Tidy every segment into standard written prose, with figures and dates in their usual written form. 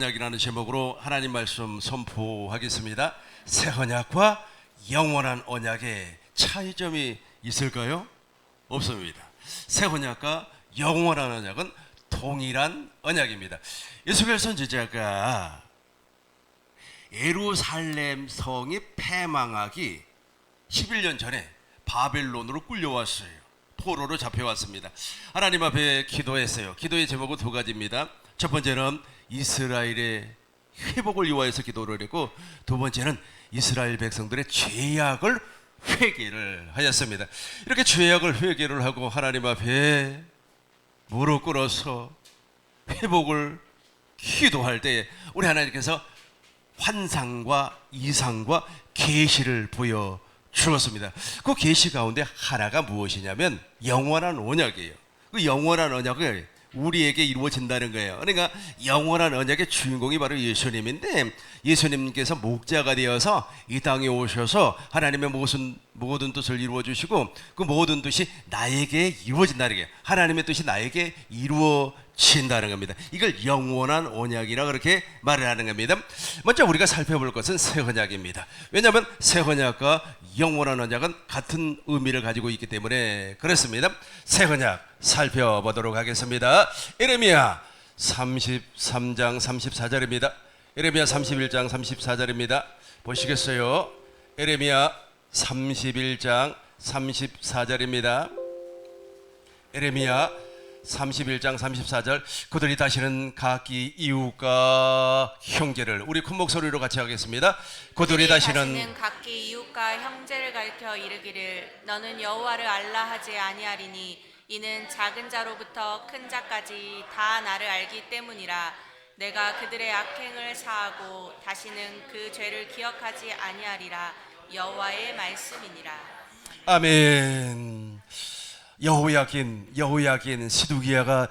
언약이라는 제목으로 하나님 말씀 선포하겠습니다. 새 언약과 영원한 언약의 차이점이 있을까요? 없습니다. 새 언약과 영원한 언약은 동일한 언약입니다. 예수겔 선지자가 예루살렘 성이 패망하기 11년 전에 바벨론으로 끌려왔어요. 포로로 잡혀왔습니다. 하나님 앞에 기도했어요. 기도의 제목은 두 가지입니다. 첫 번째는 이스라엘의 회복을 위하여서 기도를 했고, 두 번째는 이스라엘 백성들의 죄악을 회개를 하였습니다. 이렇게 죄악을 회개를 하고 하나님 앞에 무릎 꿇어서 회복을 기도할 때에 우리 하나님께서 환상과 이상과 계시를 보여 주었습니다. 그 계시 가운데 하나가 무엇이냐면 영원한 언약이에요. 그 영원한 언약을 우리에게 이루어진다는 거예요. 그러니까 영원한 언약의 주인공이 바로 예수님인데, 예수님께서 목자가 되어서 이 땅에 오셔서 하나님의 모든 뜻을 이루어 주시고, 그 모든 뜻이 나에게 이루어진다는 거예요. 하나님의 뜻이 나에게 이루어진다는 겁니다. 이걸 영원한 언약이라 그렇게 말을 하는 겁니다. 먼저 우리가 살펴볼 것은 새 언약입니다. 왜냐하면 새 언약과 영원한 언약은 같은 의미를 가지고 있기 때문에 그렇습니다. 새 언약 살펴보도록 하겠습니다. 예레미야 33장 34절입니다. 예레미야 31장 34절입니다. 보시겠어요? 예레미야 31장 34절입니다. 예레미야 31장 34절. 그들이 다시는 각기 이웃과 형제를, 우리 큰 목소리로 같이 하겠습니다. 그들이 다시는 각기 이웃과 형제를 가리켜 이르기를 너는 여호와를 알라 하지 아니하리니 이는 작은 자로부터 큰 자까지 다 나를 알기 때문이라. 내가 그들의 악행을 사하고 다시는 그 죄를 기억하지 아니하리라. 여호와의 말씀이니라. 아멘. 여호야긴 시드기야가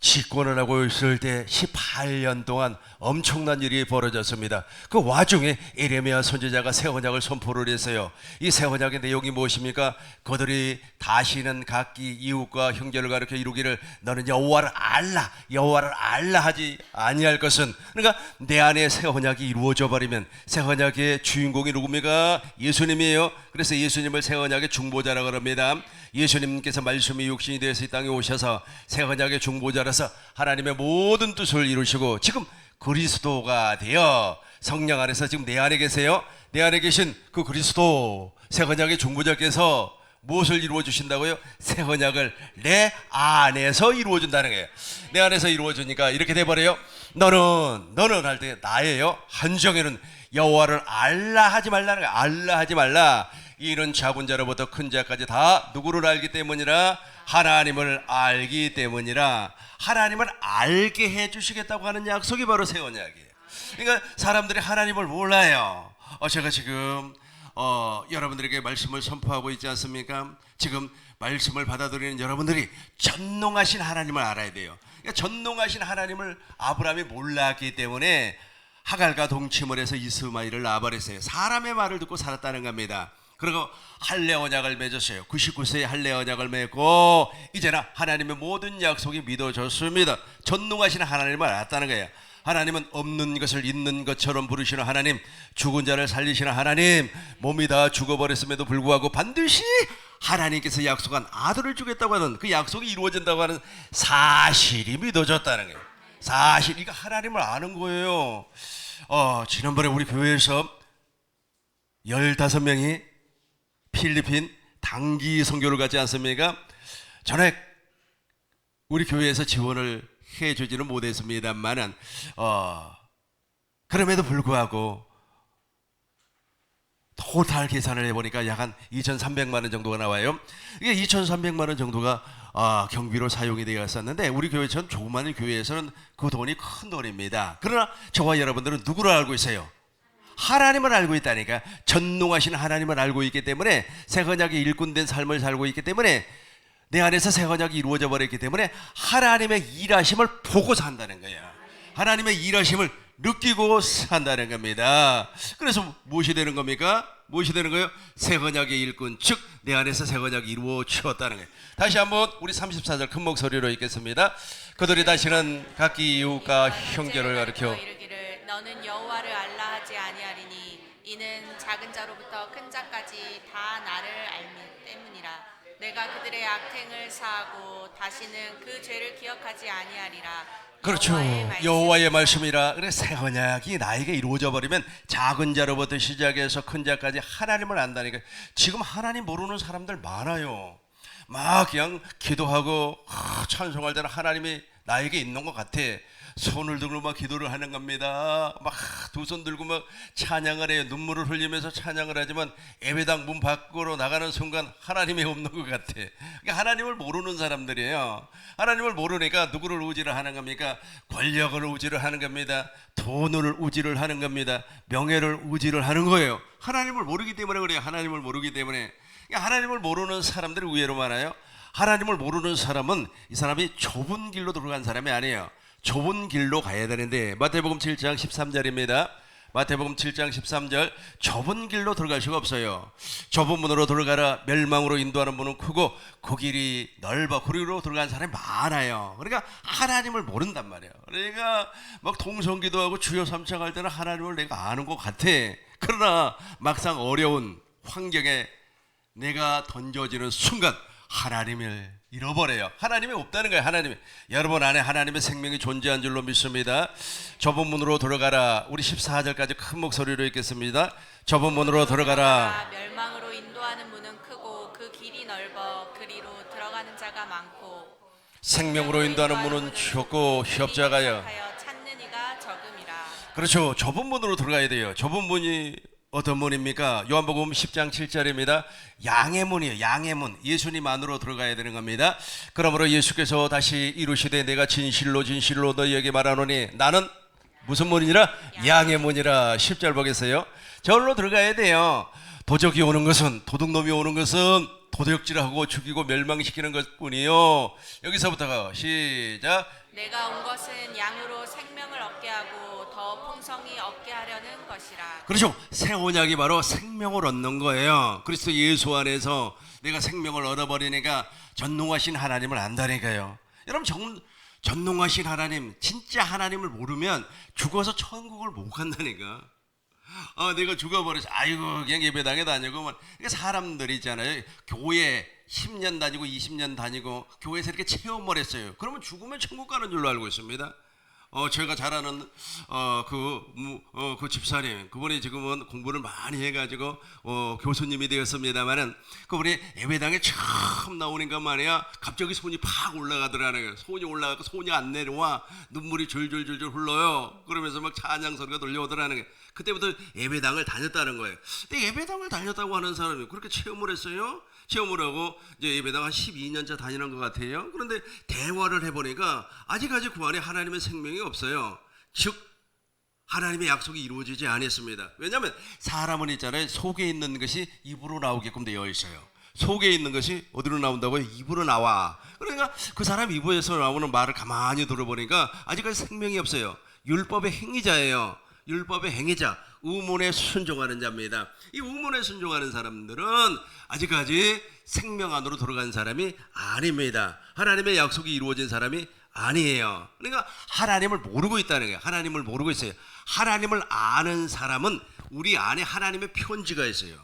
집권을 하고 있을 때 18년 동안 엄청난 일이 벌어졌습니다. 그 와중에 예레미야 선지자가 새 언약을 선포를 했어요. 이 새 언약의 내용이 무엇입니까? 그들이 다시는 각기 이웃과 형제를 가리켜 이루기를 너는 여호와를 알라 하지 아니할 것은, 그러니까 내 안에 새 언약이 이루어져 버리면 새 언약의 주인공이 누굽니까? 예수님이에요. 그래서 예수님을 새 언약의 중보자라고 합니다. 예수님께서 말씀이 육신이 되어서 이 땅에 오셔서 새 언약의 중보자라서 하나님의 모든 뜻을 이루시고 지금 그리스도가 되어 성령 안에서 지금 내 안에 계세요. 내 안에 계신 그 그리스도 새 언약의 중보자께서 무엇을 이루어 주신다고요? 새 언약을 내 안에서 이루어 준다는 거예요. 내 안에서 이루어 주니까 이렇게 돼 버려요. 너는 할 때 나예요. 한정에는 여호와를 알라 하지 말라는 거예요. 알라 하지 말라. 이는 작은 자로부터 큰 자까지 다 누구를 알기 때문이라? 하나님을 알기 때문이라. 하나님을 알게 해주시겠다고 하는 약속이 바로 새 언약이에요. 그러니까 사람들이 하나님을 몰라요. 제가 지금 여러분들에게 말씀을 선포하고 있지 않습니까? 지금 말씀을 받아들이는 여러분들이 전능하신 하나님을 알아야 돼요. 그러니까 전능하신 하나님을 아브라함이 몰랐기 때문에 하갈과 동침을 해서 이스마엘을 낳아버렸어요. 사람의 말을 듣고 살았다는 겁니다. 그리고 할례 언약을 맺었어요. 99세에 할례 언약을 맺고 이제는 하나님의 모든 약속이 믿어졌습니다. 전능하신 하나님을 알았다는 거예요. 하나님은 없는 것을 있는 것처럼 부르시는 하나님, 죽은 자를 살리시는 하나님, 몸이 다 죽어버렸음에도 불구하고 반드시 하나님께서 약속한 아들을 주겠다고 하는 그 약속이 이루어진다고 하는 사실이 믿어졌다는 거예요. 사실, 이거 하나님을 아는 거예요. 지난번에 우리 교회에서 15명이 필리핀 단기 선교를 가지 않습니까? 전에 우리 교회에서 지원을 해주지는 못했습니다만은 그럼에도 불구하고 토탈 계산을 해보니까 약 한 2,300만 원 정도가 나와요. 이게 2,300만 원 정도가 경비로 사용이 되었었는데, 우리 교회처럼 조그마한 교회에서는 그 돈이 큰 돈입니다. 그러나 저와 여러분들은 누구를 알고 있어요? 하나님을 알고 있다니까. 전능하신 하나님을 알고 있기 때문에 새 언약의 일꾼된 삶을 살고 있기 때문에 내 안에서 새 언약이 이루어져 버렸기 때문에 하나님의 일하심을 보고 산다는 거예요. 하나님의 일하심을 느끼고 산다는 겁니다. 그래서 무엇이 되는 겁니까? 무엇이 되는 거예요? 새 언약의 일꾼, 즉 내 안에서 새 언약이 이루어졌다는 거예요. 다시 한번 우리 34절 큰 목소리로 읽겠습니다. 그들이 다시는 각기 이웃과 형제를 가리켜 이르기를 너는 여호와를 알라 하지 아니하리니 이는 작은 자로부터 큰 자까지 다 나를 알미 때문이라. 내가 그들의 악행을 사하고 다시는 그 죄를 기억하지 아니하리라. 그렇죠. 여호와의 말씀이라. 그래 새 언약이 나에게 이루어져 버리면 작은 자로부터 시작해서 큰 자까지 하나님을 안다니까. 지금 하나님 모르는 사람들 많아요. 막 그냥 기도하고 찬송할 때는 하나님이 나에게 있는 것 같아. 손을 들고 막 기도를 하는 겁니다. 막 두 손 들고 막 찬양을 해요. 눈물을 흘리면서 찬양을 하지만 예배당 문 밖으로 나가는 순간 하나님이 없는 것 같아. 그러니까 하나님을 모르는 사람들이에요. 하나님을 모르니까 누구를 의지를 하는 겁니까? 권력을 의지를 하는 겁니다. 돈을 의지를 하는 겁니다. 명예를 의지를 하는 거예요. 하나님을 모르기 때문에 그래요. 하나님을 모르기 때문에. 그러니까 하나님을 모르는 사람들이 의외로 많아요. 하나님을 모르는 사람은 이 사람이 좁은 길로 들어간 사람이 아니에요. 좁은 길로 가야 되는데 마태복음 7장 13절입니다. 마태복음 7장 13절 좁은 길로 들어갈 수가 없어요. 좁은 문으로 들어가라. 멸망으로 인도하는 문은 크고 그 길이 넓어. 그리로 들어간 사람이 많아요. 그러니까 하나님을 모른단 말이에요. 그러니까 막 통성기도하고 주여 삼창할 때는 하나님을 내가 아는 것 같아. 그러나 막상 어려운 환경에 내가 던져지는 순간 하나님을 잃어버려요. 하나님이 없다는 거예요. 하나님이. 여러분 안에 하나님의 생명이 존재한 줄로 믿습니다. 좁은 문으로 들어가라. 우리 14절까지 큰 목소리로 읽겠습니다. 좁은 문으로 들어가라. 멸망으로 인도하는 문은 크고 그 길이 넓어 그리로 들어가는 자가 많고 생명으로 인도하는 문은 좁고 협자가요. 찾는 이가 적음이라. 그렇죠. 좁은 문으로 들어가야 돼요. 좁은 문이 어떤 문입니까? 요한복음 10장 7절입니다. 양의 문이에요. 양의 문. 예수님 안으로 들어가야 되는 겁니다. 그러므로 예수께서 다시 이루시되 내가 진실로 진실로 너희에게 말하노니 나는 무슨 문이라? 양의 문이라. 10절 보겠어요. 저기로 들어가야 돼요. 도적이 오는 것은 도둑놈이 오는 것은 도둑질하고 죽이고 멸망시키는 것뿐이요. 여기서부터가 시작. 내가 온 것은 양으로 생명을 얻게 하고 더 풍성히 얻게 하려는 것이라. 그렇죠. 새 언약이 바로 생명을 얻는 거예요. 그리스도 예수 안에서 내가 생명을 얻어버리니까 전능하신 하나님을 안다니까요. 여러분 전능하신 하나님, 진짜 하나님을 모르면 죽어서 천국을 못 간다니까. 내가 죽어버려서 아이고 그냥 예배당에 다니고 그러니까 사람들이 있잖아요. 교회 10년 다니고 20년 다니고 교회에서 이렇게 체험을 했어요. 그러면 죽으면 천국 가는 줄로 알고 있습니다. 제가 잘 아는 그 집사님, 그분이 지금은 공부를 많이 해가지고 교수님이 되었습니다만은 그분이 예배당에 처음 나오니까 말이야 갑자기 손이 팍 올라가더라는 거예요. 손이 올라가고 손이 안 내려와 눈물이 줄줄줄줄 흘러요. 그러면서 막 찬양 소리가 들려오더라는 거예요. 그때부터 예배당을 다녔다는 거예요. 근데 예배당을 다녔다고 하는 사람이 그렇게 체험을 했어요. 체험을 하고 이제 예배당 한 12년차 다니는 것 같아요. 그런데 대화를 해보니까 아직까지 그 안에 하나님의 생명이 없어요. 즉 하나님의 약속이 이루어지지 않았습니다. 왜냐하면 사람은 있잖아요. 속에 있는 것이 입으로 나오게끔 되어 있어요. 속에 있는 것이 어디로 나온다고요? 입으로 나와. 그러니까 그 사람 입에서 나오는 말을 가만히 들어보니까 아직까지 생명이 없어요. 율법의 행위자예요. 율법의 행위자, 의문에 순종하는 자입니다. 이 의문에 순종하는 사람들은 아직까지 생명 안으로 들어간 사람이 아닙니다. 하나님의 약속이 이루어진 사람이 아니에요. 그러니까 하나님을 모르고 있다는 거예요. 하나님을 모르고 있어요. 하나님을 아는 사람은 우리 안에 하나님의 편지가 있어요.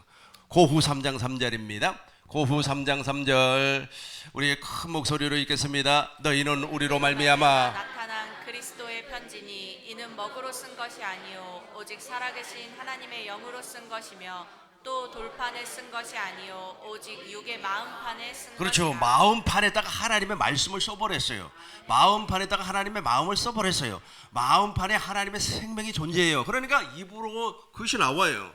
고후 3장 3절입니다. 고후 3장 3절 우리 큰 목소리로 읽겠습니다. 너희는 우리로 말미암아 나타난 그리스도의 편지니 이는 먹으로 쓴 것이 아니요 오직 살아계신 하나님의 영으로 쓴 것이며 또 돌판에 쓴 것이 아니요 오직 육의 마음판에 쓴 그렇죠. 것이라. 마음판에다가 하나님의 말씀을 써버렸어요. 마음판에다가 하나님의 마음을 써버렸어요. 마음판에 하나님의 생명이 존재해요. 그러니까 입으로 그것이 나와요.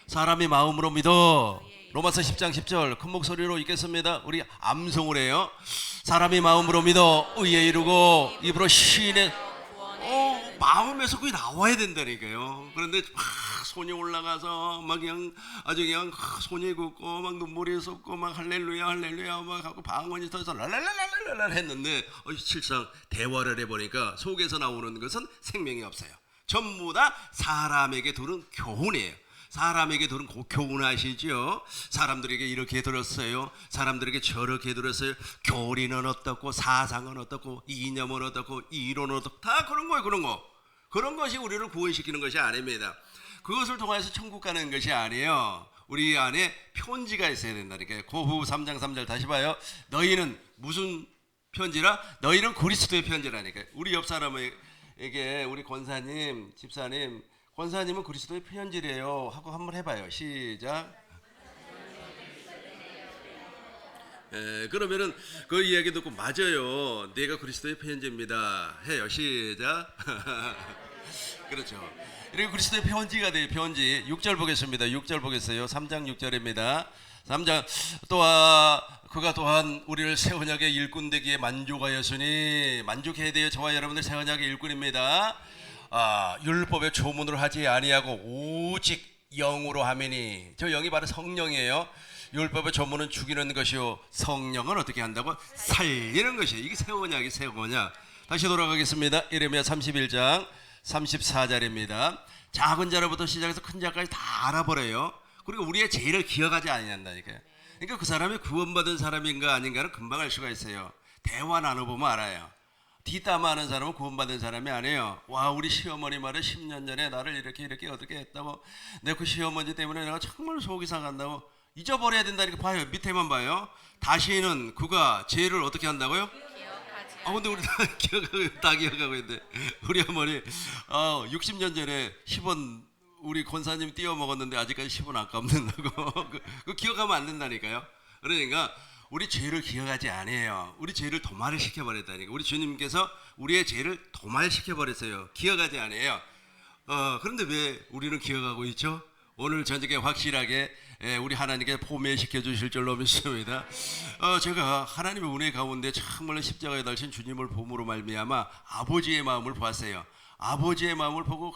사람이 마음으로 믿어. 로마서 10장 10절 큰 목소리로 읽겠습니다. 우리 암송을 해요. 사람이 마음으로 믿어 의에 이르고 입으로 시인해. 마음에서 그게 나와야 된다니까요. 그런데 막 손이 올라가서 막 그냥 아주 그냥 손이 굳고 막 눈물이 쏟고 막 할렐루야 할렐루야 막 하고 방언이 터져서 랄랄랄랄랄 했는데 실상 대화를 해보니까 속에서 나오는 것은 생명이 없어요. 전부 다 사람에게 들은 교훈이에요. 사람에게 들은 교훈하시죠. 사람들에게 이렇게 들었어요. 사람들에게 저렇게 들었어요. 교리는 어떻고 사상은 어떻고 이념은 어떻고 이론은 어떻고 다 그런 거예요. 그런 거. 그런 것이 우리를 구원시키는 것이 아닙니다. 그것을 통해서 천국 가는 것이 아니에요. 우리 안에 편지가 있어야 된다니까요. 고후 3장 3절 다시 봐요. 너희는 무슨 편지라? 너희는 그리스도의 편지라니까요. 우리 옆 사람에게 우리 권사님, 집사님, 권사님은 그리스도의 편지래요 하고 한번 해봐요. 시작. 그러면은 그 이야기 듣고 맞아요. 내가 그리스도의 편지입니다. 해요. 시작. 그렇죠. 이렇게 그리스도의 편지가 돼요. 편지. 6절 보겠습니다. 6절 보겠어요. 3장 6절입니다. 3장 또한 그가 또한 우리를 새 언약의 일꾼 되기에 만족하였으니 만족해야 돼요. 저와 여러분들 새 언약의 일꾼입니다. 율법의 조문으로 하지 아니하고 오직 영으로 하매니 저 영이 바로 성령이에요. 율법의 조문은 죽이는 것이요 성령은 어떻게 한다고? 살리는 것이에요. 이게 새 언약이 새 언약. 다시 돌아가겠습니다. 예레미야 31장 34절입니다. 작은 자로부터 시작해서 큰 자까지 다 알아버려요. 그리고 우리의 죄를 기억하지 아니한다니까요. 그러니까 그 사람이 구원받은 사람인가 아닌가는 금방 알 수가 있어요. 대화 나눠보면 알아요. 뒷담화하는 사람은 구원받은 사람이 아니에요. 와, 우리 시어머니 말에 10년 전에 나를 이렇게 어떻게 했다고, 내 그 시어머니 때문에 내가 정말 속이 상한다고 잊어버려야 된다니까. 봐요. 밑에만 봐요. 다시는 그가 죄를 어떻게 한다고요? 근데 우리 다 기억하고 있는데 우리 어머니 60년 전에 10원 우리 권사님 띄워 먹었는데 아직까지 10원 안 갚는다고. 그 기억하면 안 된다니까요. 그러니까 우리 죄를 기억하지 않아요. 우리 죄를 도말을 시켜버렸다니까. 우리 주님께서 우리의 죄를 도말시켜버렸어요. 기억하지 않아요. 그런데 왜 우리는 기억하고 있죠? 오늘 저녁에 확실하게 우리 하나님께 포매시켜 주실 줄로 믿습니다. 제가 하나님의 은혜 가운데 정말로 십자가에 달신 주님을 봄으로 말미암아 아버지의 마음을 보았어요. 아버지의 마음을 보고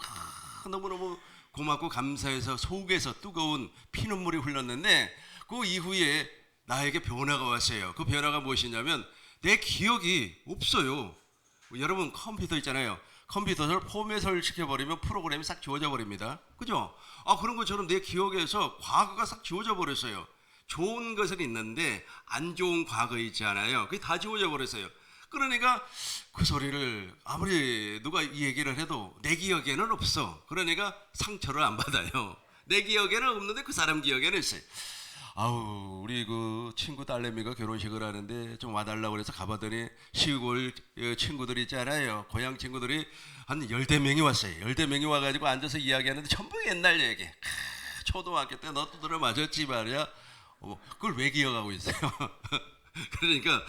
너무너무 고맙고 감사해서 속에서 뜨거운 피눈물이 흘렀는데 그 이후에 나에게 변화가 왔어요. 그 변화가 무엇이냐면 내 기억이 없어요. 여러분 컴퓨터 있잖아요. 컴퓨터를 포맷을 시켜버리면 프로그램이 싹 지워져 버립니다. 그죠? 그런 것처럼 내 기억에서 과거가 싹 지워져 버렸어요. 좋은 것은 있는데 안 좋은 과거 있지 않아요. 그게 다 지워져 버렸어요. 그러니까 그 소리를 아무리 누가 이 얘기를 해도 내 기억에는 없어. 그러니까 상처를 안 받아요. 내 기억에는 없는데 그 사람 기억에는 있어요. 우리 그 친구 딸내미가 결혼식을 하는데 좀 와달라고 그래서 가봤더니 시골 친구들 있잖아요. 고향 친구들이 한 10대 명이 왔어요. 10대 명이 와가지고 앉아서 이야기하는데 전부 옛날 얘기. 초등학교 때 너 두드려 맞았지 말이야. 그걸 왜 기억하고 있어요? 그러니까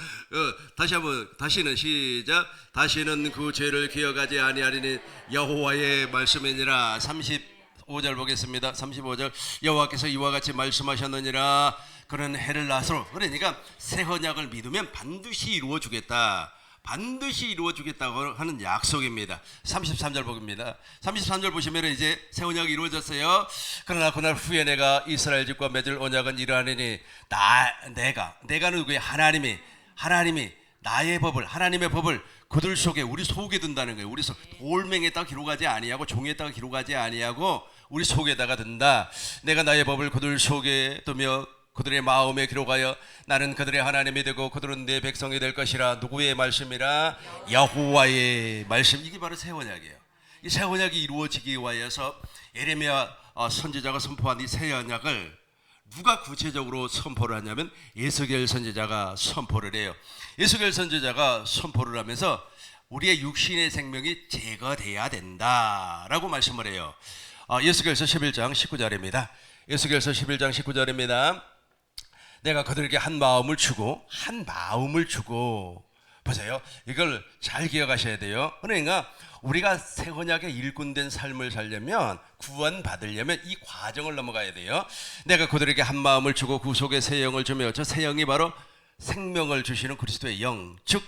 다시는 시작. 다시는 그 죄를 기억하지 아니하리니 여호와의 말씀이니라. 35절 보겠습니다. 35절 여호와께서 이와 같이 말씀하셨느니라. 그는 해를 나서 그러니까 새 언약을 믿으면 반드시 이루어 주겠다. 반드시 이루어 주겠다고 하는 약속입니다. 33절 보입니다. 33절 보시면 이제 새 언약이 이루어졌어요. 그러나 그날 후에 내가 이스라엘 집과 맺을 언약은 이러하니 내가 누구예요? 하나님이 나의 법을 하나님의 법을 그들 속에 우리 속에 둔다는 거예요. 우리 속 돌멩이에다가 기록하지 아니하고 종이에다가 기록하지 아니하고 우리 속에다가 둔다. 내가 나의 법을 그들 속에 두며 그들의 마음에 기록하여 나는 그들의 하나님이 되고 그들은 내 백성이 될 것이라. 누구의 말씀이라? 여호와의 말씀. 이게 바로 새 언약이에요. 이 새 언약이 이루어지기 위하여서 예레미야 선지자가 선포한 이 새 언약을 누가 구체적으로 선포를 하냐면 에스겔 선지자가 선포를 해요. 에스겔 선지자가 선포를 하면서 우리의 육신의 생명이 제거돼야 된다라고 말씀을 해요. 에스겔서 11장 19절입니다. 에스겔서 11장 19절입니다. 내가 그들에게 한 마음을 주고 보세요. 이걸 잘 기억하셔야 돼요. 그러니까 우리가 새 언약의 일꾼된 삶을 살려면 구원 받으려면 이 과정을 넘어가야 돼요. 내가 그들에게 한 마음을 주고 그 속에 새 영을 주며 저 새 영이 바로 생명을 주시는 그리스도의 영, 즉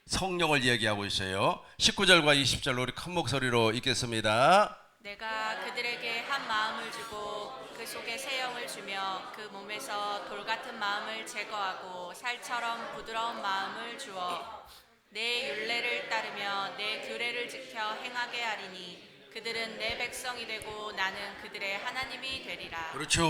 성령을 이야기하고 있어요. 19절과 20절로 우리 큰 목소리로 읽겠습니다. 내가 그들에게 한 마음을 주고 그 속에 새 영을 주며 그 몸에서 돌 같은 마음을 제거하고 살처럼 부드러운 마음을 주어 내 율례를 따르며 내 규례를 지켜 행하게 하리니 그들은 내 백성이 되고 나는 그들의 하나님이 되리라. 그렇죠.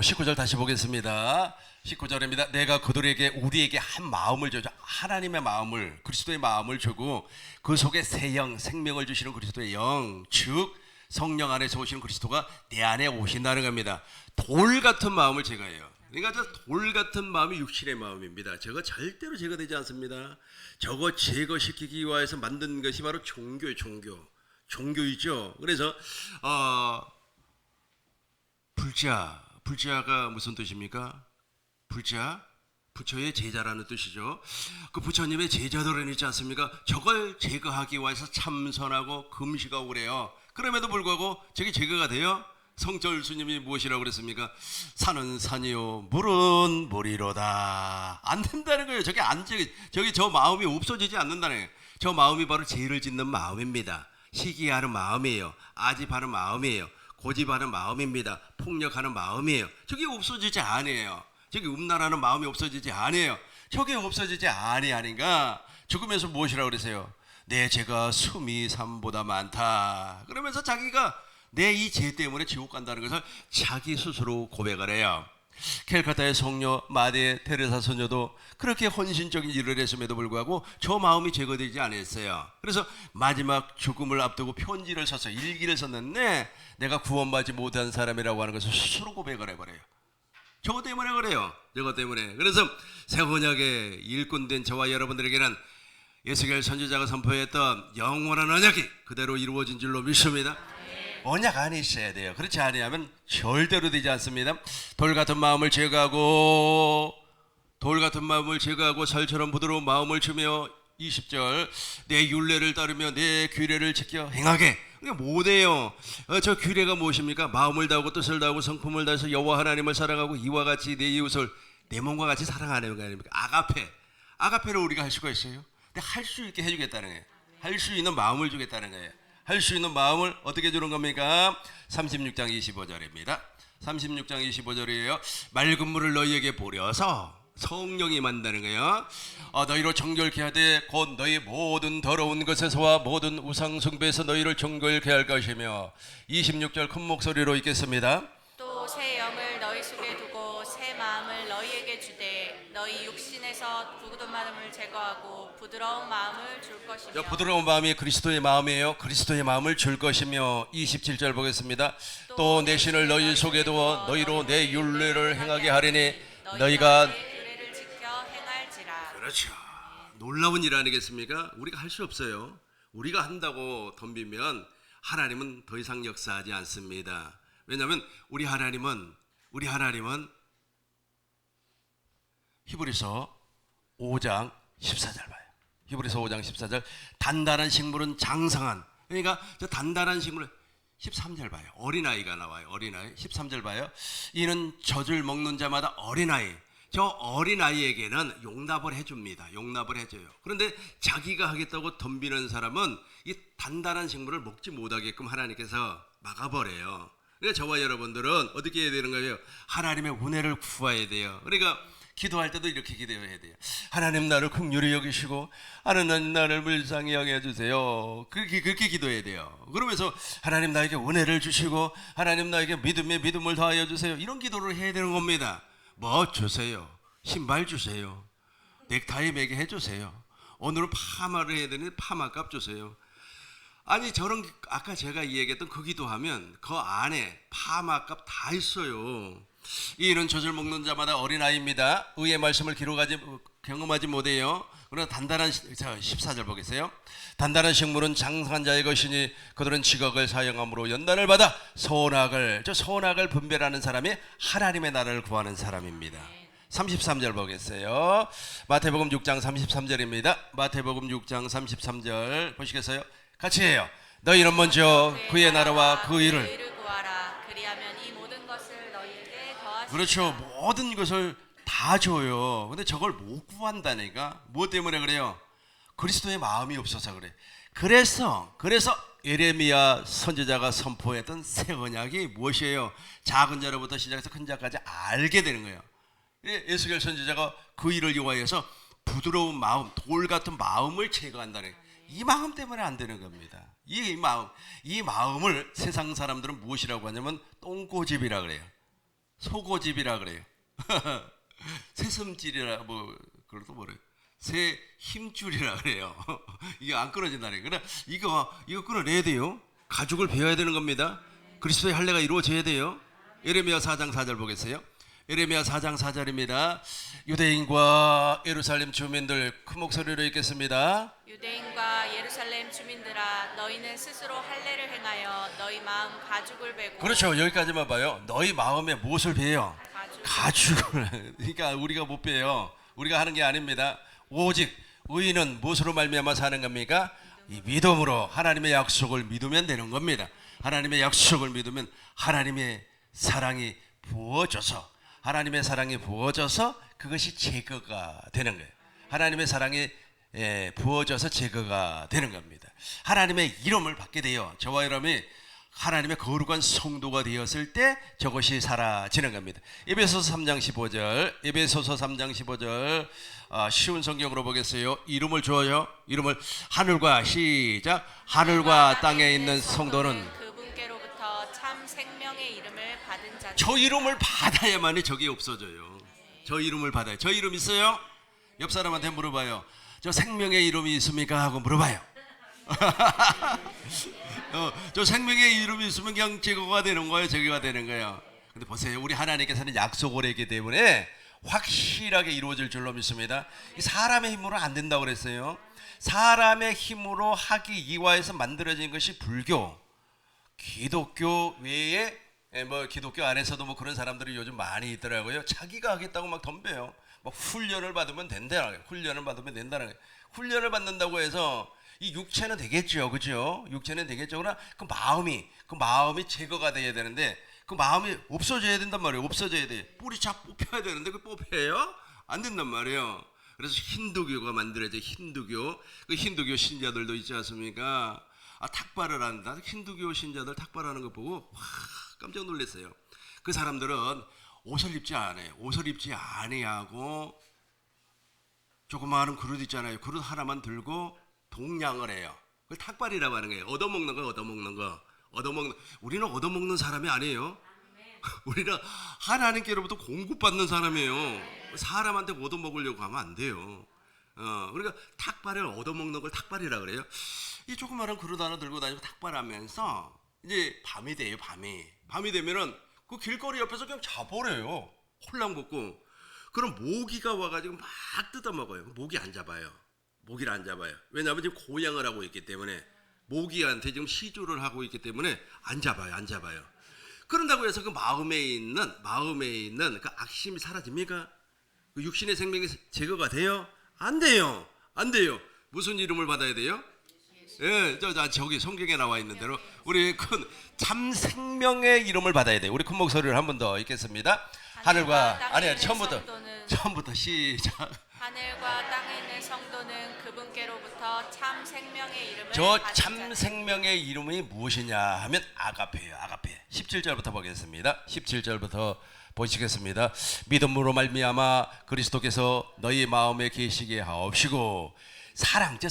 19절 다시 보겠습니다. 19절입니다. 내가 그들에게 우리에게 한 마음을 주죠. 하나님의 마음을, 그리스도의 마음을 주고 그 속에 새 영, 생명을 주시는 그리스도의 영, 즉 성령 안에서 오시는 그리스도가 내 안에 오신다는 겁니다. 돌 같은 마음을 제거해요. 그러니까 저 돌 같은 마음이 육신의 마음입니다. 저거 절대로 제거되지 않습니다. 저거 제거시키기 위해서 만든 것이 바로 종교예요. 종교이죠. 그래서 불자가 무슨 뜻입니까? 불자, 부처의 제자라는 뜻이죠. 그 부처님의 제자들은 있지 않습니까? 저걸 제거하기 위해서 참선하고 금식하고 그래요. 그럼에도 불구하고 저게 제거가 돼요? 성철 스님이 무엇이라고 그랬습니까? 산은 산이요, 물은 물이로다. 안 된다는 거예요. 저게 저기 저 마음이 없어지지 않는다는 거예요. 저 마음이 바로 죄를 짓는 마음입니다. 시기하는 마음이에요. 아집하는 마음이에요. 고집하는 마음입니다. 폭력하는 마음이에요. 저게 없어지지 않아요. 저게 음란하는 마음이 없어지지 않아요. 저게 없어지지 아니하니까 죽으면서 무엇이라고 그러세요? 내 죄가 수미 산보다 많다. 그러면서 자기가 내 이 죄 때문에 지옥 간다는 것을 자기 스스로 고백을 해요. 캘카타의 성녀 마대 테레사 소녀도 그렇게 헌신적인 일을 했음에도 불구하고 저 마음이 제거되지 않았어요. 그래서 마지막 죽음을 앞두고 편지를 써서 일기를 썼는데 내가 구원받지 못한 사람이라고 하는 것을 스스로 고백을 해버려요. 저것 때문에 그래요. 저것 때문에. 그래서 새 언약의 일꾼된 저와 여러분들에게는 예수겔 선지자가 선포했던 영원한 언약이 그대로 이루어진 줄로 믿습니다. 언약 안에 있어야 돼요. 그렇지 않으면 절대로 되지 않습니다. 돌 같은 마음을 제거하고 살처럼 부드러운 마음을 주며 20절 내 율례를 따르며 내 규례를 지켜 행하게. 그러니까 못해요. 저 규례가 무엇입니까? 마음을 다하고 뜻을 다하고 성품을 다해서 여호와 하나님을 사랑하고 이와 같이 내 이웃을 내 몸과 같이 사랑하는 거 아닙니까? 아가페를 우리가 할 수가 있어요. 근데 할 수 있게 해주겠다는 거예요. 할 수 있는 마음을 주겠다는 거예요. 할 수 있는 마음을 어떻게 주는 겁니까? 36장 25절입니다. 36장 25절이에요. 맑은 물을 너희에게 보려서 성령이 만다는 거예요. 너희로 정결케 하되 곧 너희 모든 더러운 것에서와 모든 우상 숭배에서 너희를 정결케 할 것이며 26절 큰 목소리로 읽겠습니다. 또 새 영을 너희 속에 두고 새 마음을 너희에게 주되 너희 육신에서 굳은 마음을 제거하고 부드러운 마음을 줄 것이며. 부드러운 마음이 그리스도의 마음이에요. 그리스도의 마음을 줄 것이며 27절 보겠습니다. 또 내 신을 너희 속에 두어 너희로 내 율례를 행하게 하리니 너희가 내 규례를 지켜 행할지라. 그렇죠. 놀라운 일 아니겠습니까? 우리가 할 수 없어요. 우리가 한다고 덤비면 하나님은 더 이상 역사하지 않습니다. 왜냐하면 우리 하나님은 히브리서 5장 14절 봐요. 히브리서 5장 14절 단단한 식물은 장성한. 그러니까 저 단단한 식물 13절 봐요. 어린아이가 나와요. 어린아이 13절 봐요. 이는 젖을 먹는 자마다 어린아이. 저 어린아이에게는 용납을 해줍니다. 용납을 해줘요. 그런데 자기가 하겠다고 덤비는 사람은 이 단단한 식물을 먹지 못하게끔 하나님께서 막아버려요. 그러니까 저와 여러분들은 어떻게 해야 되는 거예요? 하나님의 은혜를 구해야 돼요. 그러니까 기도할 때도 이렇게 기도해야 돼요. 하나님 나를 긍휼히 여기시고 하나님 나를 불쌍히 여겨 주세요. 그렇게 기도해야 돼요. 그러면서 하나님 나에게 은혜를 주시고 하나님 나에게 믿음을 더하여 주세요. 이런 기도를 해야 되는 겁니다. 뭐 주세요. 신발 주세요. 넥타이 매게 해주세요. 오늘은 파마를 해야 되는데 파마값 주세요. 아니 저런 아까 제가 이야기했던 그 기도하면 그 안에 파마값 다 있어요. 이는 젖을 먹는 자마다 어린아이입니다. 의의 말씀을 경험하지 못해요. 그러나 단단한 14절 보겠어요. 단단한 식물은 장성한 자의 것이니 그들은 지각을 사용함으로 연단을 받아 선악을 분별하는 사람이 하나님의 나라를 구하는 사람입니다. 33절 보겠어요. 마태복음 6장 33절입니다. 마태복음 6장 33절 보시겠어요? 같이 해요. 너희는 먼저 그의 나라와 그 일을 구하라. 그리하면 이 모든 것을 너희에게 더하시리라. 그렇죠. 모든 것을 다 줘요. 근데 저걸 못 구한다니까. 뭐 때문에 그래요? 그리스도의 마음이 없어서 그래. 그래서 예레미야 선지자가 선포했던 새 언약이 무엇이에요? 작은 자로부터 시작해서 큰 자까지 알게 되는 거예요. 예수겔 선지자가 그 일을 위하여서 부드러운 마음, 돌 같은 마음을 제거한다는 거예요. 이 마음 때문에 안 되는 겁니다. 이 마음을 세상 사람들은 무엇이라고 하냐면 똥꼬집이라 그래요. 속고집이라 그래요. 새슴질이라 뭐 그걸 또 뭐래요? 새 힘줄이라 그래요. 이게 안 끊어진다는 거예요. 이거 끊어내야 돼요. 가죽을 베어야 되는 겁니다. 그리스도의 할례가 이루어져야 돼요. 예레미야 4장 4절 보겠어요. 예레미야 4장 4절입니다. 유대인과 예루살렘 주민들 큰 목소리로 읽겠습니다. 유대인과 예루살렘 주민들아 너희는 스스로 할례를 행하여 너희 마음 가죽을 베고 그렇죠. 여기까지만 봐요. 너희 마음에 무엇을 베요? 가죽을. 그러니까 우리가 못 베요. 우리가 하는 게 아닙니다. 오직 의인은 무엇으로 말미암아 사는 겁니까? 이 믿음으로 하나님의 약속을 믿으면 되는 겁니다. 하나님의 약속을 믿으면 하나님의 사랑이 부어져서 그것이 제거가 되는 거예요. 하나님의 사랑이 부어져서 제거가 되는 겁니다. 하나님의 이름을 받게 돼요. 저와 여러분이 하나님의 거룩한 성도가 되었을 때 저것이 사라지는 겁니다. 에베소서 3장 15절 쉬운 성경으로 보겠어요. 이름을 줘요. 이름을 하늘과 시작. 하늘과 땅에 있는 성도는 그분께로부터 참 생명의 이름을 받은 자들. 저 이름을 받아야만이 적이 없어져요. 저 이름을 받아요. 저 이름 있어요? 옆 사람한테 물어봐요. 저 생명의 이름이 있습니까? 하고 물어봐요. 저 생명의 이름이 있으면 그냥 제거가 되는 거예요. 제거가 되는 거예요. 근데 보세요. 우리 하나님께서는 약속을 했기 때문에 확실하게 이루어질 줄로 믿습니다. 이 사람의 힘으로 안 된다고 그랬어요. 사람의 힘으로 하기 이화해서 만들어진 것이 불교. 기독교 외에 기독교 안에서도 그런 사람들이 요즘 많이 있더라고요. 자기가 하겠다고 막 덤벼요. 막 훈련을 받으면 된다는 거예요. 훈련을 받는다고 해서 이 육체는 되겠죠, 그죠? 육체는 되겠죠. 그러나 그 마음이 제거가 돼야 되는데 그 마음이 없어져야 된단 말이에요. 없어져야 돼. 뿌리차 뽑혀야 되는데 그 뽑혀요? 안 된단 말이에요. 그래서 힌두교가 만들어져. 힌두교. 그 힌두교 신자들도 있지 않습니까? 탁발을 한다. 힌두교 신자들 탁발하는 거 보고 와, 깜짝 놀랐어요. 그 사람들은 옷을 입지 않아요. 옷을 입지 아니하고 조그마한 그릇 있잖아요. 그릇 하나만 들고 동냥을 해요. 그걸 탁발이라고 하는 거예요. 얻어먹는 거. 우리는 얻어먹는 사람이 아니에요. 우리는 하나님께로부터 공급받는 사람이에요. 사람한테 얻어먹으려고 하면 안 돼요. 그러니까 탁발을 얻어먹는 걸 탁발이라고 그래요. 이 조그마한 그릇 하나 들고 다니고 탁발하면서 이제 밤이 돼요. 밤이 되면은 그 길거리 옆에서 그냥 자버려요. 홀랑벗고. 그럼 모기가 와가지고 막 뜯어먹어요. 모기를 안 잡아요. 왜냐하면 지금 고양을 하고 있기 때문에 모기한테 지금 시주를 하고 있기 때문에 안 잡아요. 그런다고 해서 그 마음에 있는 그 악심이 사라집니까? 그 육신의 생명이 제거가 돼요? 안 돼요. 무슨 이름을 받아야 돼요? 예, 저기 성경에 나와 있는 대로 우리 큰 참 생명의 이름을 받아야 돼요. 우리 큰 목소리를 한 번 더 읽겠습니다. 처음부터 시작. 하늘과 땅에 있는 성도는 그분께로부터 참 생명의 이름을 저 받은 참 자들. 생명의 이름이 무엇이냐 하면 아가페예요. 아가페. 17절부터 보겠습니다. 17절부터 보시겠습니다. 믿음으로 말미암아 그리스도께서 너희 마음에 계시게 하옵시고 사랑, 저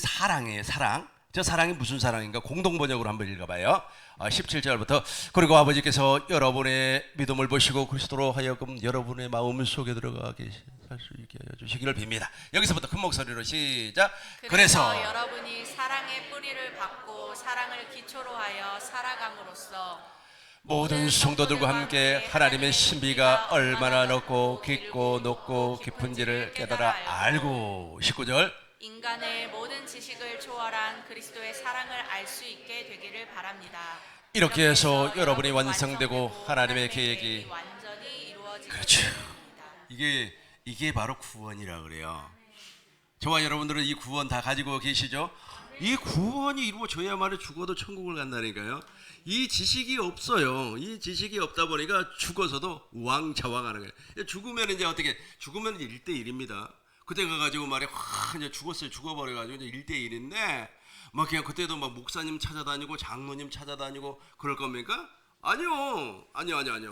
사랑이 무슨 사랑인가? 공동번역으로 한번 읽어봐요. 17절부터 그리고 아버지께서 여러분의 믿음을 보시고 그리스도로 하여금 여러분의 마음 속에 들어가게 할 수 있게 하여 주시기를 빕니다. 여기서부터 큰 목소리로 시작. 그래서 여러분이 사랑의 뿌리를 받고 사랑을 기초로 하여 살아감으로써 모든 성도들과 함께 하나님의 신비가 얼마나 넓고 깊고 높고 깊은지를 깨달아 알고 19절 인간의 모든 지식을 초월한 그리스도의 사랑을 알 수 있게 되기를 바랍니다. 이렇게 해서 여러분이 완성되고 하나님의 계획이 완전히 이루어지게 그렇죠. 됩니다. 이게 바로 구원이라 그래요. 저와 여러분들은 이 구원 다 가지고 계시죠? 이 구원이 이루어져야만 죽어도 천국을 간다니까요. 이 지식이 없어요. 이 지식이 없다 보니까 죽어서도 우왕좌왕하는 거예요. 죽으면 이제 어떻게? 죽으면 1대1입니다. 그때 가가지고 말이야, 이제 죽어버려가지고 이제 1대1인데, 막 그냥 그때도 막 목사님 찾아다니고 장로님 찾아다니고 그럴 겁니까? 아니요.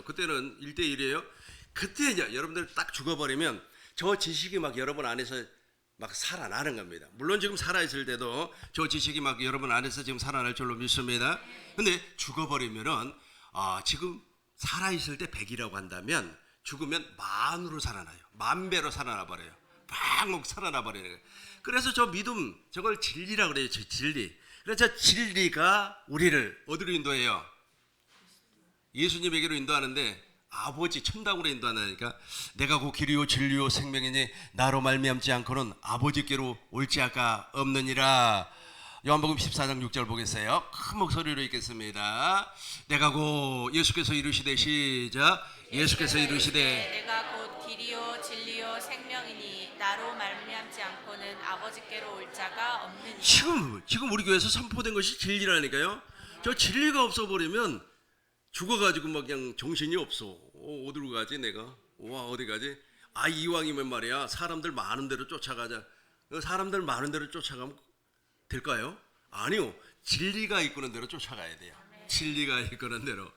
그때는 1대1이에요. 그때 이제 여러분들 딱 죽어버리면 저 지식이 막 여러분 안에서 막 살아나는 겁니다. 물론 지금 살아있을 때도 저 지식이 막 여러분 안에서 지금 살아날 줄로 믿습니다. 근데 죽어버리면은 지금 살아있을 때 100이라고 한다면 죽으면 만으로 살아나요. 만배로 살아나 버려요. 막 살아나 버리는 거예요. 그래서 저 믿음, 저걸 진리라고 그래요. 저 진리. 그래서 저 진리가 우리를 어디로 인도해요? 예수님에게로 인도하는데 아버지 천당으로 인도한다니까. 내가 그 길이요 진리요 생명이니 나로 말미암지 않고는 아버지께로 올 자가 없느니라. 요한복음 14장 6절 보겠어요. 큰 목소리로 읽겠습니다. 내가 곧 예수께서 이르시되 시작. 예수께서 이르시되 내가 곧 길이요 진리요 생명이니 나로 말미암지 않고는 아버지께로 올 자가 없느니라. 지금 우리 교회에서 선포된 것이 진리라니까요. 저 진리가 없어버리면 죽어가지고 막 그냥 정신이 없어. 어디로 가지 내가? 와 어디 가지? 이왕이면 말이야 사람들 많은 대로 쫓아가자. 사람들 많은 대로 쫓아가면 될까요? 아니요. 진리가 이끄는 대로 쫓아가야 돼요. 진리가 이끄는 대로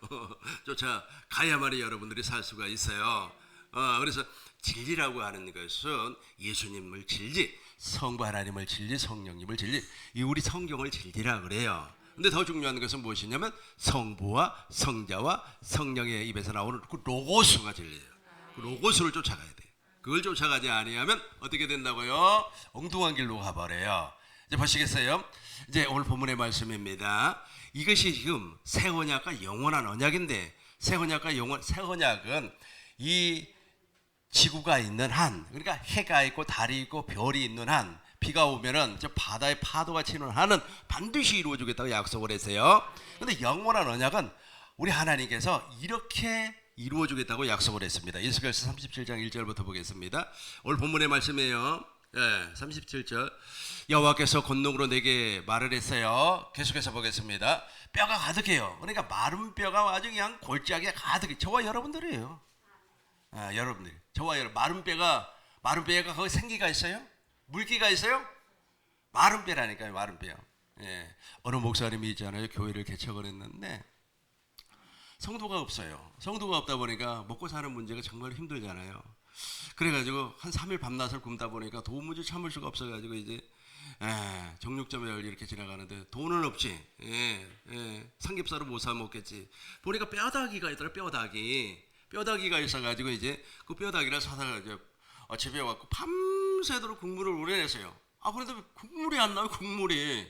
쫓아가야만이 여러분들이 살 수가 있어요. 그래서 진리라고 하는 것은 예수님을 진리, 성부 하나님을 진리, 성령님을 진리, 이 우리 성경을 진리라 그래요. 근데 더 중요한 것은 무엇이냐면 성부와 성자와 성령의 입에서 나오는 그 로고스가 진리예요. 그 로고스를 쫓아가야 돼. 그걸 쫓아가지 아니하면 어떻게 된다고요? 엉뚱한 길로 가버려요. 이제 보시겠어요? 이제 오늘 본문의 말씀입니다. 이것이 지금 새 언약과 영원한 언약인데, 새 언약은 이 지구가 있는 한, 그러니까 해가 있고 달이 있고 별이 있는 한, 비가 오면은 저 바다에 파도가 치는 한은 반드시 이루어주겠다고 약속을 했어요. 근데 영원한 언약은 우리 하나님께서 이렇게 이루어주겠다고 약속을 했습니다. 예수께서 37장 1절부터 보겠습니다. 오늘 본문의 말씀이에요. 37절. 여호와께서 권능으로 내게 말을 했어요. 계속해서 보겠습니다. 뼈가 가득해요. 그러니까 마른 뼈가 아주 그냥 골짜기에 가득해. 저와 여러분들이에요. 여러분들, 저와 여러분, 마른 뼈가 거기 생기가 있어요? 물기가 있어요? 마른 뼈라니까요. 마른 뼈. 어느 목사님이 있잖아요. 교회를 개척을 했는데 성도가 없어요. 성도가 없다 보니까 먹고 사는 문제가 정말 힘들잖아요. 그래가지고 한 3일 밤낮을 굶다 보니까 도무지 참을 수가 없어가지고 이제 정육점에 이렇게 지나가는데 돈은 없지. 삼겹살을 못 사 먹겠지. 보니까 뼈다귀가 있더라. 뼈다귀가 있어가지고 이제 그 뼈다귀를 사다가 집에 와서 밤새도록 국물을 우려냈어요. 그런데 국물이 안 나와요. 국물이.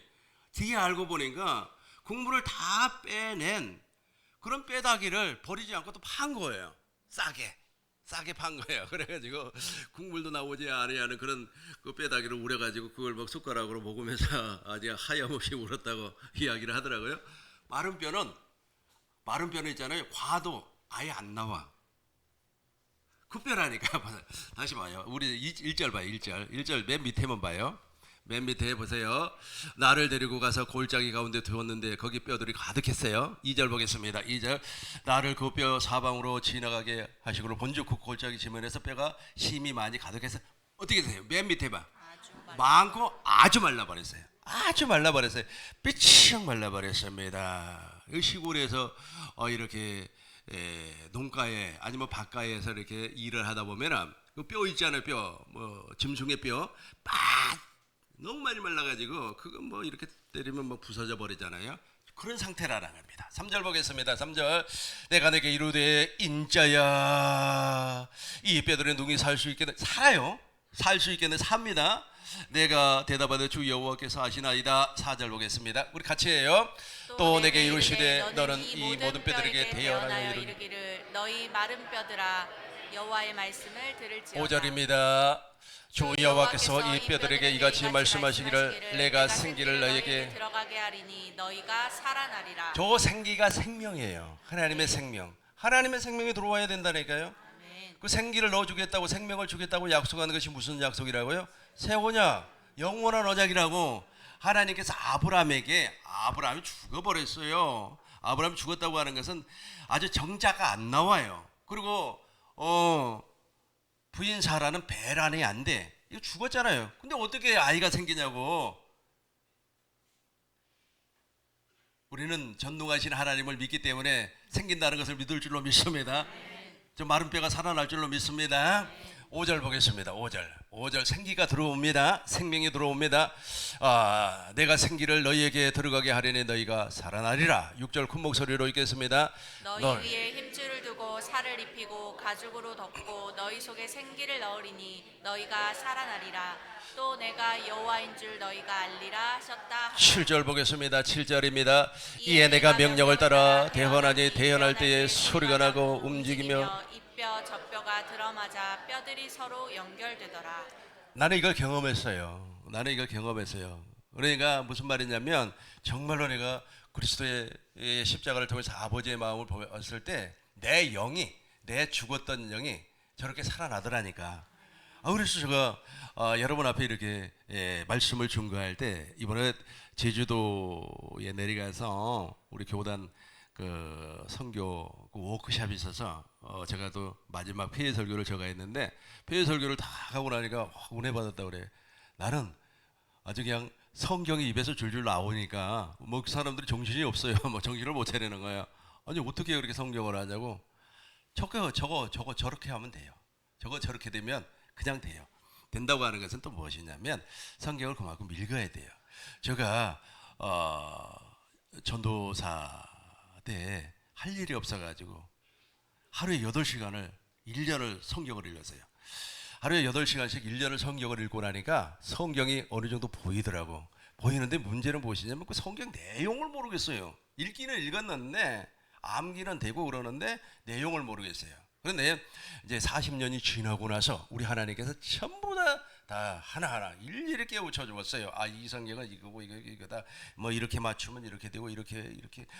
뒤에 알고 보니까 국물을 다 빼낸 그런 뼈다귀를 버리지 않고 또 판 거예요. 싸게 판 거예요. 그래가지고 국물도 나오지 않으려는 그런 그 뼈다귀를 우려가지고 그걸 막 숟가락으로 먹으면서 아주 하염없이 울었다고 이야기를 하더라고요. 마른 뼈는 있잖아요. 과도 아예 안 나와. 그 뼈라니까. 다시 봐요. 우리 1절 봐요. 1절 맨 밑에만 봐요. 맨 밑에 보세요. 나를 데리고 가서 골짜기 가운데 두었는데 거기 뼈들이 가득했어요. 2절 보겠습니다. 2절. 나를 그 뼈 사방으로 지나가게 하시고 본즉 그 골짜기 지면에서 뼈가 심히 많이 가득해서 어떻게 되세요? 맨 밑에 봐. 많고 아주 말라버렸어요. 삐쩍 말라버렸습니다. 시골에서 이렇게 농가에 아니면 밭가에서 이렇게 일을 하다 보면은 그 뼈 있잖아요. 짐승의 뼈 너무 많이 말라가지고 그거 이렇게 때리면 부서져 버리잖아요. 그런 상태라는 겁니다. 3절 보겠습니다. 3절. 내가 내게 이르되 인자야 이 뼈들의 능히 살 수 있겠네. 살아요. 살 수 있겠네. 삽니다. 내가 대답하되 주 여호와께서 하시나이다. 4절 보겠습니다. 우리 같이 해요. 또 내게 이르시되 너는 이 모든 뼈들에게 대언하여 이르기를 너희 마른 뼈들아 여호와의 말씀을 들을지어다. 5절입니다. 주 여호와께서 이 뼈들에게 이같이 말씀하시기를 내가 생기를 너희에게 들어가게 하리니 너희가 살아나리라. 저 생기가 생명이에요. 하나님의 생명. 하나님의 생명이 들어와야 된다니까요. 그 생기를 넣어주겠다고, 생명을 주겠다고 약속하는 것이 무슨 약속이라고요? 새 언약, 영원한 언약이라고. 하나님께서 아브라함이 죽어버렸어요. 아브라함이 죽었다고 하는 것은 아주 정자가 안 나와요. 그리고 부인 사라는 배란이 안 돼. 이거 죽었잖아요. 근데 어떻게 아이가 생기냐고. 우리는 전능하신 하나님을 믿기 때문에 생긴다는 것을 믿을 줄로 믿습니다. 저 마른 뼈가 살아날 줄로 믿습니다. 5절 보겠습니다. 5절 생기가 들어옵니다. 생명이 들어옵니다. 내가 생기를 너희에게 들어가게 하려니 너희가 살아나리라. 6절 큰 목소리로 읽겠습니다. 너희 위에 힘줄을 두고 살을 입히고 가죽으로 덮고 너희 속에 생기를 넣으리니 너희가 살아나리라. 또 내가 여호와인 줄 너희가 알리라 하셨다. 7절 보겠습니다. 7절입니다. 이에 내가 명령을 따라 대언하니 대언할 때에 소리가 나고 움직이며 이뼈 저뼈가 들어맞아 뼈들이 서로 연결되더라. 나는 이걸 경험했어요. 그러니까 무슨 말이냐면 정말로 내가 그리스도의 십자가를 통해서 아버지의 마음을 보았을 때 내 영이, 내 죽었던 영이 저렇게 살아나더라니까. 그래서 제가 여러분 앞에 이렇게 말씀을 증거할 때 이번에 제주도에 내려가서 우리 교단 그 선교 그 워크숍이 있어서 제가 또 마지막 폐회 설교를 제가 했는데 폐회 설교를 다 하고 나니까 은혜 받았다 그래. 나는 아주 그냥 성경이 입에서 줄줄 나오니까 뭐 그 사람들이 정신이 없어요. 뭐 정신을 못 차리는 거야. 아니 어떻게 그렇게 성경을 하냐고. 저거 저렇게 하면 돼요. 저거 저렇게 되면 그냥 돼요. 된다고 하는 것은 또 무엇이냐면 성경을 그만큼 읽어야 돼요. 제가 전도사 때 할 일이 없어가지고 하루에 8시간을 1년을 성경을 읽었어요. 하루에 8시간씩 1년을 성경을 읽고 나니까 성경이 어느 정도 보이더라고. 보이는데 문제는 무엇이냐면 그 성경 내용을 모르겠어요. 읽기는 읽었는데 암기는 되고 그러는데 내용을 모르겠어요. 그런데 이제 40년이 지나고 나서 우리 하나님께서 전부 다 하나하나 일일이 깨우쳐 주었어요. 이 성경은 이거고 이거다. 뭐 이렇게 맞추면 이렇게 되고 이렇게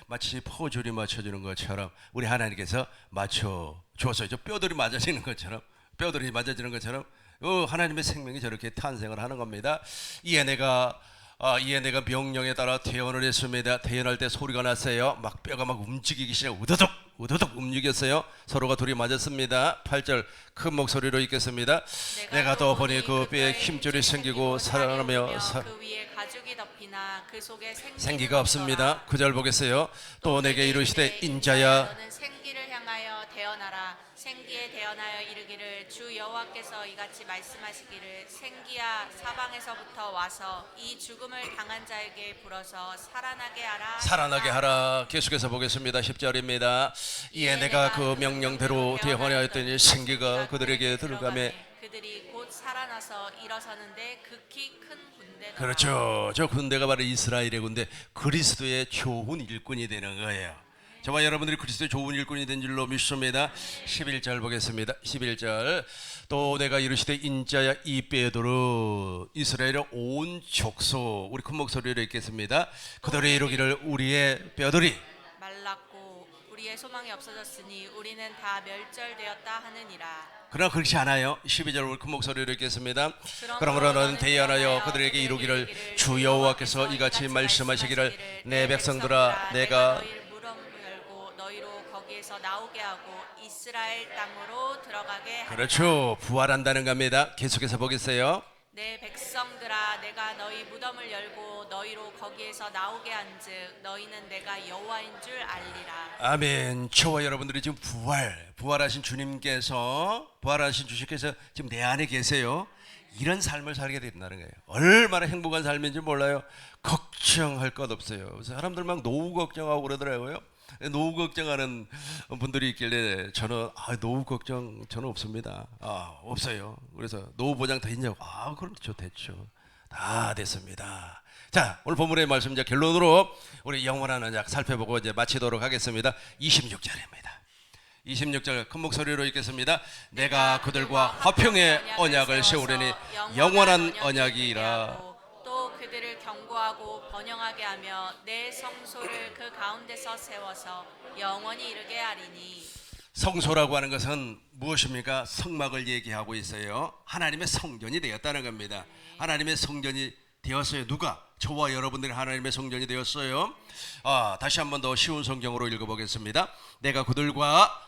마치 퍼즐이 맞춰주는 것처럼 우리 하나님께서 맞춰 주었어요. 저 뼈들이 맞아지는 것처럼 하나님의 생명이 저렇게 탄생을 하는 겁니다. 이에 내가 명령에 따라 태어을 했습니다. 태어날 때 소리가 났어요. 막 뼈가 막 움직이기 시작. 우두둑 움직였어요. 서로가 둘이 맞았습니다. 8절 큰 목소리로 읽겠습니다. 내가 또 보니 그 뼈에 힘줄이 생기고 살아나며 그 위에 가죽이 덮이나 그 속에 생기가 없습니다. 9절 보겠어요. 또 내게 이르시되 인자야 너는 생기를 향하여 대언하라. 생기에 대언하여 이르기를 주 여호와께서 이같이 말씀하시기를 생기야 사방에서부터 와서 이 죽음을 당한 자에게 불어서 살아나게 하라. 계속해서 보겠습니다. 10절입니다. 이에 내가 그 명령대로 대언하였더니 생기가 그들에게 들어가매 그들이 곧 살아나서 일어서는데 극히 큰 군대가 그렇죠. 저 군대가 바로 이스라엘의 군대, 그리스도의 좋은 일꾼이 되는 거예요. 저와 여러분들이 그리스도의 좋은 일꾼이 된 줄로 믿습니다. 11절 보겠습니다. 11절 또 내가 이르시되 인자야 이 뼈들은 이스라엘의 온 족속 우리 큰 목소리로 읽겠습니다. 그들의 이루기를 우리의 뼈들이 말랐고 우리의 소망이 없어졌으니 우리는 다 멸절되었다 하느니라. 그러나 그렇지 않아요. 12절 우리 큰 목소리로 읽겠습니다. 그러므로 너는 대언하여 그들에게 이루기를 주 여호와께서 이같이 말씀하시기를 내 백성들아 내가 거기에서 나오게 하고 이스라엘 땅으로 들어가게 하라. 그렇죠. 부활한다는 겁니다. 계속해서 보겠어요. 내 백성들아 내가 너희 무덤을 열고 너희로 거기에서 나오게 한즉 너희는 내가 여호와인 줄 알리라. 아멘. 저와 여러분들이 지금 부활하신 주님께서 지금 내 안에 계세요. 이런 삶을 살게 된다는 거예요. 얼마나 행복한 삶인지 몰라요. 걱정할 것 없어요. 그래서 사람들 막 노후 걱정하고 그러더라고요. 노후 걱정하는 분들이 있길래 저는 노후 걱정 저는 없습니다. 없어요. 그래서 노후 보장 다 있냐고. 그럼 됐죠. 다 됐습니다. 자, 오늘 본문의 말씀 이제 결론으로 우리 영원한 언약 살펴보고 이제 마치도록 하겠습니다. 26절입니다. 26절 큰 목소리로 읽겠습니다. 내가 그들과 화평의 언약을 세우려니 영원한 언약이라. 또 그들을 경고하고 번영하게 하며 내 성소를 그 가운데서 세워서 영원히 이르게 하리니. 성소라고 하는 것은 무엇입니까? 성막을 얘기하고 있어요. 하나님의 성전이 되었다는 겁니다. 하나님의 성전이 되었어요. 누가? 저와 여러분들이 하나님의 성전이 되었어요. 다시 한 번 더 쉬운 성경으로 읽어보겠습니다. 내가 그들과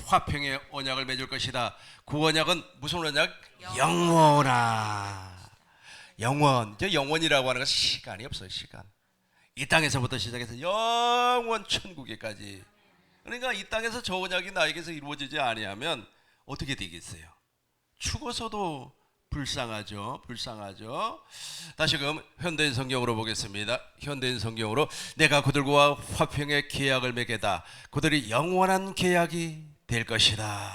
화평의 언약을 맺을 것이다. 그 언약은 무슨 언약? 영원. 저 영원이라고 하는 것은 시간이 없어요. 시간. 이 땅에서부터 시작해서 영원 천국에까지. 그러니까 이 땅에서 저 언약이 나에게서 이루어지지 아니하면 어떻게 되겠어요? 죽어서도 불쌍하죠. 불쌍하죠. 다시금 현대인 성경으로 보겠습니다. 현대인 성경으로 내가 그들과 화평의 계약을 맺겠다. 그들이 영원한 계약이 될 것이다.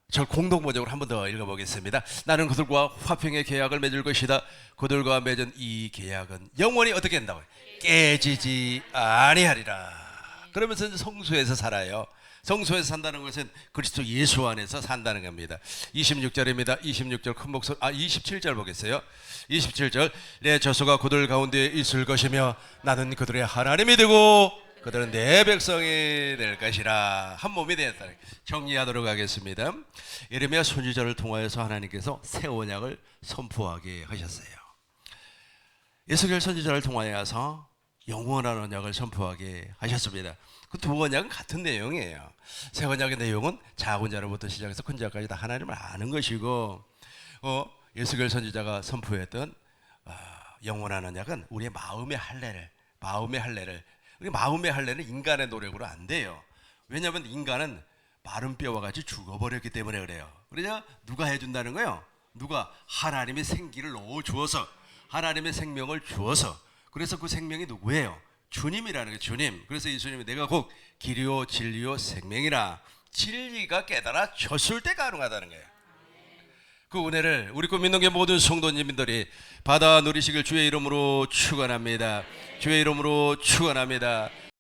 저 공동번역으로 한 번 더 읽어보겠습니다. 나는 그들과 화평의 계약을 맺을 것이다. 그들과 맺은 이 계약은 영원히 어떻게 된다고요? 깨지지 아니하리라. 그러면서 이제 성소에서 살아요. 성소에서 산다는 것은 그리스도 예수 안에서 산다는 겁니다. 26절입니다. 26절 큰 목소리 27절 보겠어요. 27절 내 저소가 그들 가운데 있을 것이며 나는 그들의 하나님이 되고 그들은 내 백성이 될 것이라. 한 몸이 되었다. 정리하도록 하겠습니다. 예레미야 선지자를 통하여서 하나님께서 새 언약을 선포하게 하셨어요. 에스겔 선지자를 통하여서 영원한 언약을 선포하게 하셨습니다. 그 두 언약은 같은 내용이에요. 새 언약의 내용은 작은 자로부터 시작해서 큰 자까지 다 하나님을 아는 것이고, 에스겔 선지자가 선포했던 영원한 언약은 우리의 마음의 할례를 우리 마음의 할례는 인간의 노력으로 안 돼요. 왜냐하면 인간은 마른 뼈와 같이 죽어버렸기 때문에 그래요. 그러냐 누가 해준다는 거예요? 누가? 하나님의 생기를 넣어 주어서, 하나님의 생명을 주어서. 그래서 그 생명이 누구예요? 주님이라는 거예요. 주님. 그래서 예수님이 내가 곧 길이요 진리요 생명이라. 진리가 깨달아졌을 때 가능하다는 거예요. 그 은혜를 우리 그 민동계 모든 성도님들이 받아 누리시길 주의 이름으로 축원합니다. 주의 이름으로 축원합니다.